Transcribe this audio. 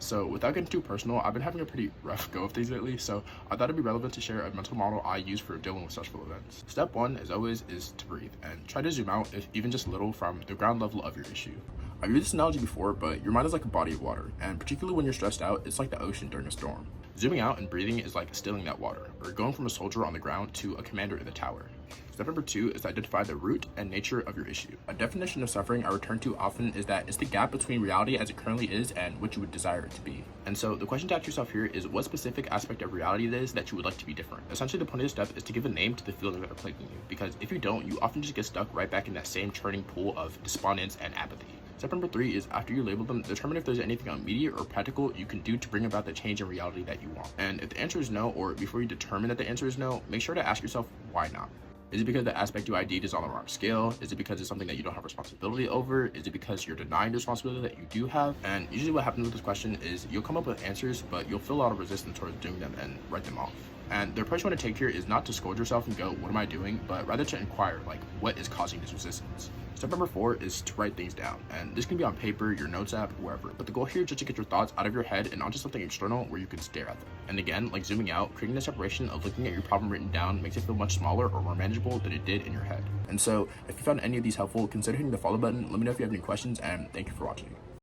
So without getting too personal, I've been having a pretty rough go of things lately, so I thought it'd be relevant to share a mental model I use for dealing with stressful events. Step one, as always, is to breathe and try to zoom out, if even just a little, from the ground level of your issue. I've used this analogy before, but your mind is like a body of water, and particularly when you're stressed out, it's like the ocean during a storm. Zooming out and breathing is like stilling that water, or going from a soldier on the ground to a commander in the tower. Step number two is to identify the root and nature of your issue. A definition of suffering I return to often is that it's the gap between reality as it currently is and what you would desire it to be. And so the question to ask yourself here is, what specific aspect of reality it is that you would like to be different? Essentially, the point of this step is to give a name to the feelings that are plaguing you, because if you don't, you often just get stuck right back in that same churning pool of despondence and apathy. Step number three is, after you label them, determine if there's anything immediate or practical you can do to bring about the change in reality that you want. And if the answer is no, or before you determine that the answer is no, make sure to ask yourself, why not? Is it because the aspect you ID'd is on the wrong scale? Is it because it's something that you don't have responsibility over? Is it because you're denying the responsibility that you do have? And usually what happens with this question is you'll come up with answers, but you'll feel a lot of resistance towards doing them and write them off. And the approach you want to take here is not to scold yourself and go, what am I doing? But rather to inquire, like, what is causing this resistance? Step number four is to write things down. And this can be on paper, your notes app, wherever. But the goal here is just to get your thoughts out of your head and onto something external where you can stare at them. And again, like zooming out, creating the separation of looking at your problem written down makes it feel much smaller or more manageable than it did in your head. And so if you found any of these helpful, consider hitting the follow button. Let me know if you have any questions, and thank you for watching.